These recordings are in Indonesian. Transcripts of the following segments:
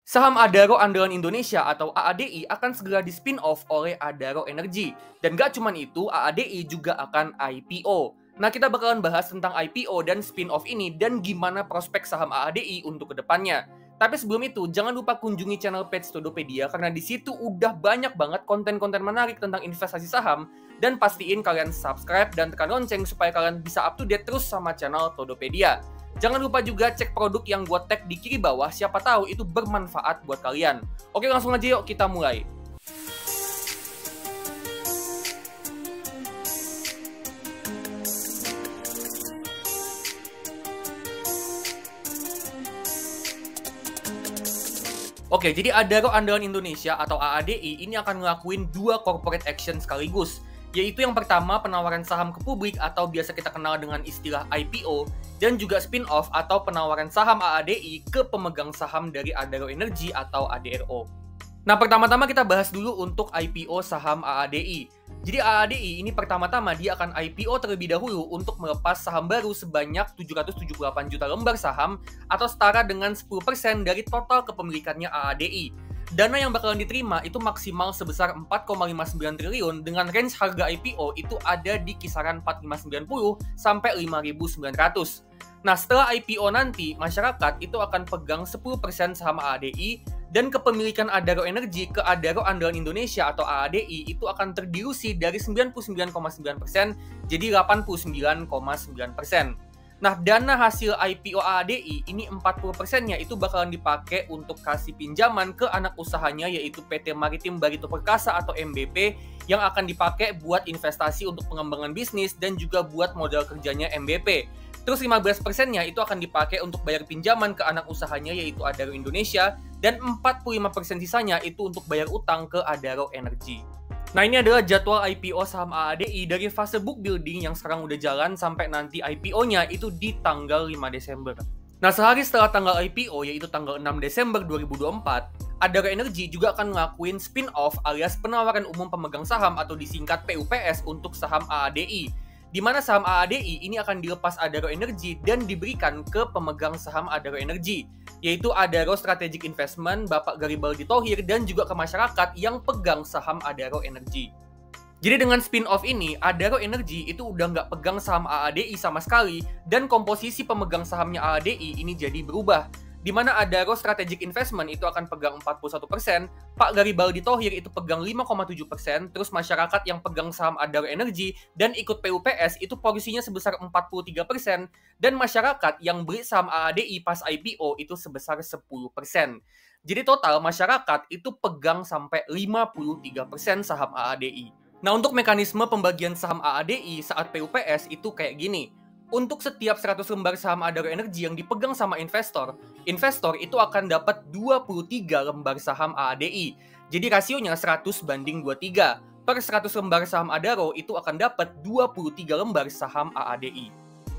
Saham Adaro Andalan Indonesia atau AADI akan segera di-spin-off oleh Adaro Energy. Dan gak cuman itu, AADI juga akan IPO. Nah, kita bakalan bahas tentang IPO dan spin-off ini dan gimana prospek saham AADI untuk kedepannya. Tapi sebelum itu, jangan lupa kunjungi channel page Todopedia karena di situ udah banyak banget konten-konten menarik tentang investasi saham dan pastiin kalian subscribe dan tekan lonceng supaya kalian bisa up to date terus sama channel Todopedia. Jangan lupa juga cek produk yang gue tag di kiri bawah, siapa tahu itu bermanfaat buat kalian. Oke, langsung aja yuk kita mulai. Oke, jadi Adaro Andalan Indonesia atau AADI ini akan ngelakuin dua corporate action sekaligus, yaitu yang pertama penawaran saham ke publik atau biasa kita kenal dengan istilah IPO, dan juga spin-off atau penawaran saham AADI ke pemegang saham dari Adaro Energy atau ADRO. Nah, pertama-tama kita bahas dulu untuk IPO saham AADI. Jadi AADI ini pertama-tama dia akan IPO terlebih dahulu untuk melepas saham baru sebanyak 778 juta lembar saham atau setara dengan 10% dari total kepemilikannya AADI. Dana yang bakalan diterima itu maksimal sebesar 4,59 triliun dengan range harga IPO itu ada di kisaran 4.590 sampai 5.900. Nah, setelah IPO nanti, masyarakat itu akan pegang 10% saham AADI dan kepemilikan Adaro Energy ke Adaro Andalan Indonesia atau AADI itu akan terdilusi dari 99,9% jadi 89,9%. Nah, dana hasil IPO AADI ini 40%-nya itu bakalan dipakai untuk kasih pinjaman ke anak usahanya yaitu PT Maritim Barito Perkasa atau MBP yang akan dipakai buat investasi untuk pengembangan bisnis dan juga buat modal kerjanya MBP. Terus 15%-nya itu akan dipakai untuk bayar pinjaman ke anak usahanya yaitu Adaro Indonesia dan 45% sisanya itu untuk bayar utang ke Adaro Energy. Nah, ini adalah jadwal IPO saham AADI dari fase book building yang sekarang udah jalan sampai nanti IPO-nya itu di tanggal 5 Desember. Nah, sehari setelah tanggal IPO yaitu tanggal 6 Desember 2024, Adaro Energy juga akan ngelakuin spin-off alias penawaran umum pemegang saham atau disingkat PUPS untuk saham AADI. Di mana saham AADI ini akan dilepas Adaro Energy dan diberikan ke pemegang saham Adaro Energy, yaitu Adaro Strategic Investment, Bapak Garibaldi Thohir, dan juga ke masyarakat yang pegang saham Adaro Energy. Jadi dengan spin-off ini, Adaro Energy itu udah nggak pegang saham AADI sama sekali, dan komposisi pemegang sahamnya AADI ini jadi berubah, di mana Adaro Strategic Investment itu akan pegang 41%, Pak Garibaldi Thohir itu pegang 5,7%, terus masyarakat yang pegang saham Adaro Energy dan ikut PUPS itu porsinya sebesar 43%, dan masyarakat yang beli saham AADI pas IPO itu sebesar 10%. Jadi total masyarakat itu pegang sampai 53% saham AADI. Nah, untuk mekanisme pembagian saham AADI saat PUPS itu kayak gini. Untuk setiap 100 lembar saham Adaro Energy yang dipegang sama investor itu akan dapat 23 lembar saham AADI. Jadi rasionya 100:23. Per 100 lembar saham Adaro itu akan dapat 23 lembar saham AADI.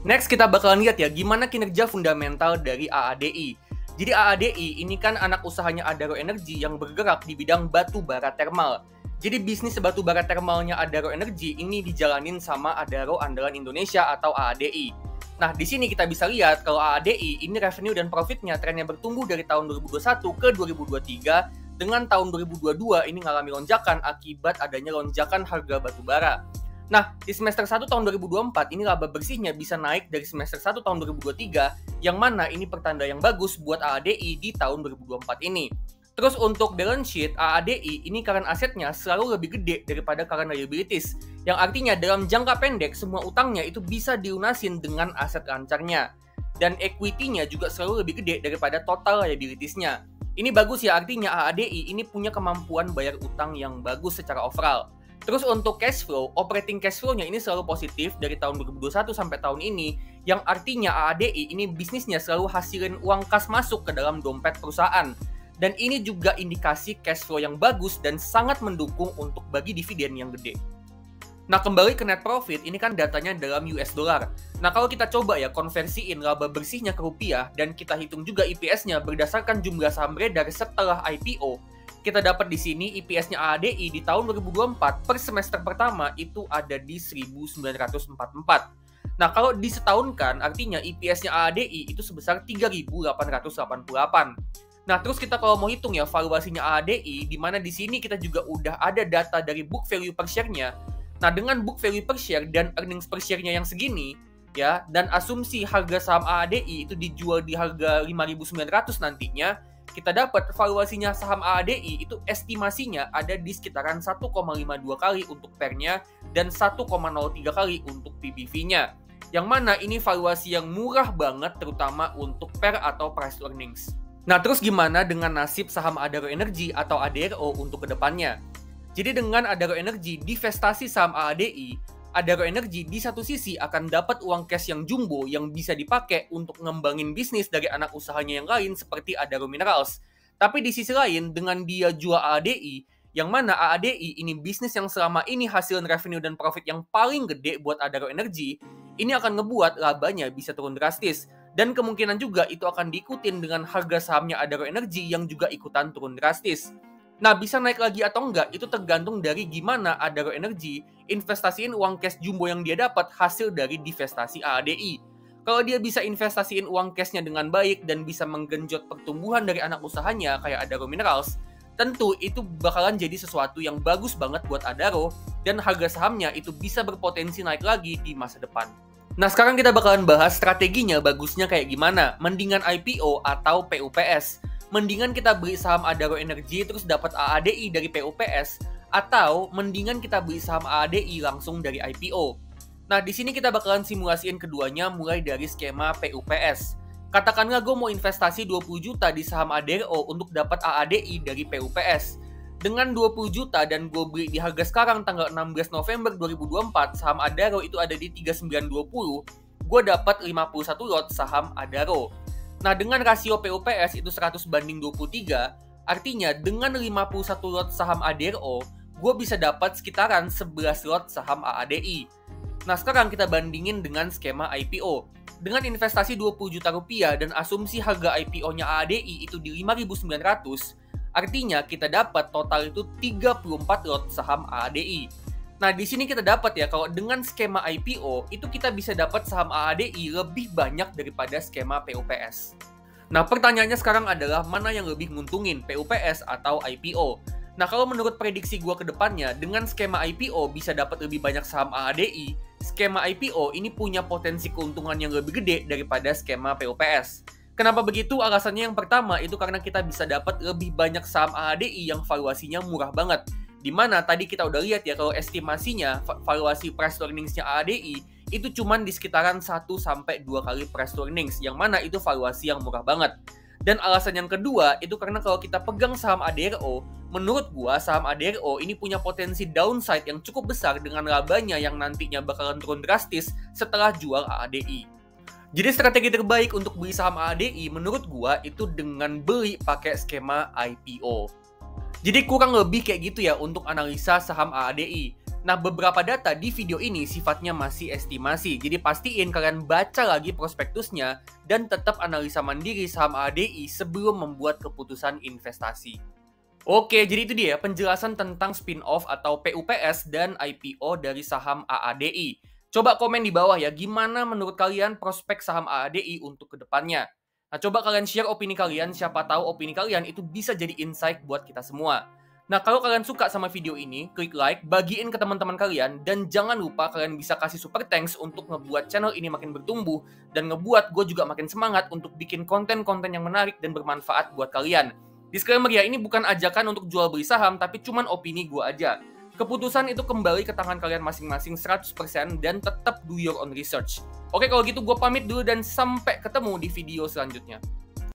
Next, kita bakalan lihat ya gimana kinerja fundamental dari AADI. Jadi AADI ini kan anak usahanya Adaro Energy yang bergerak di bidang batu bara termal. Jadi bisnis batu bara termalnya Adaro Energy ini dijalanin sama Adaro Andalan Indonesia atau AADI. Nah, di sini kita bisa lihat kalau AADI ini revenue dan profitnya trennya bertumbuh dari tahun 2021 ke 2023 dengan tahun 2022 ini mengalami lonjakan akibat adanya lonjakan harga batu bara. Nah, di semester 1 tahun 2024 ini laba bersihnya bisa naik dari semester 1 tahun 2023 yang mana ini pertanda yang bagus buat AADI di tahun 2024 ini. Terus untuk balance sheet, AADI ini current asetnya selalu lebih gede daripada current liabilities, yang artinya dalam jangka pendek semua utangnya itu bisa dilunasin dengan aset lancarnya. Dan equity-nya juga selalu lebih gede daripada total liabilities-nya. Ini bagus ya, artinya AADI ini punya kemampuan bayar utang yang bagus secara overall. Terus untuk cash flow, operating cash flow-nya ini selalu positif dari tahun 2021 sampai tahun ini, yang artinya AADI ini bisnisnya selalu hasilin uang kas masuk ke dalam dompet perusahaan. Dan ini juga indikasi cash flow yang bagus dan sangat mendukung untuk bagi dividen yang gede. Nah, kembali ke net profit, ini kan datanya dalam US dollar. Nah, kalau kita coba ya konversiin laba bersihnya ke rupiah dan kita hitung juga EPS-nya berdasarkan jumlah saham beredar setelah IPO, kita dapat di sini EPS-nya AADI di tahun 2024 per semester pertama itu ada di 1944. Nah, kalau disetahunkan artinya EPS-nya AADI itu sebesar 3.888. Nah, terus kita kalau mau hitung ya valuasinya AADI, di mana di sini kita juga udah ada data dari book value per share-nya. Nah, dengan book value per share dan earnings per share-nya yang segini, ya, dan asumsi harga saham AADI itu dijual di harga 5.900 nantinya, kita dapat valuasinya saham AADI itu estimasinya ada di sekitaran 1,52 kali untuk PER-nya dan 1,03 kali untuk PBV-nya. Yang mana ini valuasi yang murah banget terutama untuk PER atau price to earnings. Nah, terus gimana dengan nasib saham Adaro Energy atau ADRO untuk kedepannya? Jadi dengan Adaro Energy divestasi saham AADI, Adaro Energy di satu sisi akan dapat uang cash yang jumbo yang bisa dipakai untuk ngembangin bisnis dari anak usahanya yang lain seperti Adaro Minerals. Tapi di sisi lain, dengan dia jual AADI, yang mana AADI ini bisnis yang selama ini hasil revenue dan profit yang paling gede buat Adaro Energy, ini akan ngebuat labanya bisa turun drastis. Dan kemungkinan juga itu akan diikutin dengan harga sahamnya Adaro Energy yang juga ikutan turun drastis. Nah, bisa naik lagi atau enggak, itu tergantung dari gimana Adaro Energy investasiin uang cash jumbo yang dia dapat hasil dari divestasi AADI. Kalau dia bisa investasiin uang cashnya dengan baik dan bisa menggenjot pertumbuhan dari anak usahanya kayak Adaro Minerals, tentu itu bakalan jadi sesuatu yang bagus banget buat Adaro dan harga sahamnya itu bisa berpotensi naik lagi di masa depan. Nah, sekarang kita bakalan bahas strateginya bagusnya kayak gimana. Mendingan IPO atau PUPS. Mendingan kita beli saham Adaro Energy terus dapat AADI dari PUPS, atau mendingan kita beli saham AADI langsung dari IPO. Nah, di sini kita bakalan simulasiin keduanya mulai dari skema PUPS. Katakanlah gue mau investasi 20 juta di saham ADRO untuk dapat AADI dari PUPS. Dengan 20 juta dan gue beli di harga sekarang tanggal 16 November 2024, saham Adaro itu ada di 3920, gue dapat 51 lot saham Adaro. Nah, dengan rasio PUPS itu 100/23, artinya dengan 51 lot saham ADRO, gue bisa dapat sekitaran 11 lot saham AADI. Nah, sekarang kita bandingin dengan skema IPO. Dengan investasi 20 juta rupiah dan asumsi harga IPO-nya AADI itu di 5.900, artinya kita dapat total itu 34 lot saham AADI. Nah, di sini kita dapat ya kalau dengan skema IPO itu kita bisa dapat saham AADI lebih banyak daripada skema PUPS. Nah, pertanyaannya sekarang adalah mana yang lebih nguntungin, PUPS atau IPO? Nah, kalau menurut prediksi gue ke depannya, dengan skema IPO bisa dapat lebih banyak saham AADI, skema IPO ini punya potensi keuntungan yang lebih gede daripada skema PUPS. Kenapa begitu? Alasannya yang pertama itu karena kita bisa dapat lebih banyak saham AADI yang valuasinya murah banget. Dimana tadi kita udah lihat ya kalau estimasinya valuasi price to earnings-nya AADI itu cuman di sekitaran 1-2 kali price to earnings, yang mana itu valuasi yang murah banget. Dan alasan yang kedua itu karena kalau kita pegang saham ADRO, menurut gua saham ADRO ini punya potensi downside yang cukup besar dengan labanya yang nantinya bakalan turun drastis setelah jual AADI. Jadi strategi terbaik untuk beli saham AADI menurut gua itu dengan beli pakai skema IPO. Jadi kurang lebih kayak gitu ya untuk analisa saham AADI. Nah, beberapa data di video ini sifatnya masih estimasi. Jadi pastiin kalian baca lagi prospektusnya dan tetap analisa mandiri saham AADI sebelum membuat keputusan investasi. Oke, jadi itu dia penjelasan tentang spin-off atau PUPS dan IPO dari saham AADI. Coba komen di bawah ya, gimana menurut kalian prospek saham AADI untuk kedepannya. Nah, coba kalian share opini kalian, siapa tahu opini kalian itu bisa jadi insight buat kita semua. Nah, kalau kalian suka sama video ini, klik like, bagiin ke teman-teman kalian, dan jangan lupa kalian bisa kasih super thanks untuk ngebuat channel ini makin bertumbuh, dan ngebuat gue juga makin semangat untuk bikin konten-konten yang menarik dan bermanfaat buat kalian. Disclaimer ya, ini bukan ajakan untuk jual beli saham, tapi cuman opini gue aja. Keputusan itu kembali ke tangan kalian masing-masing 100% dan tetap do your own research. Oke, kalau gitu gue pamit dulu dan sampai ketemu di video selanjutnya.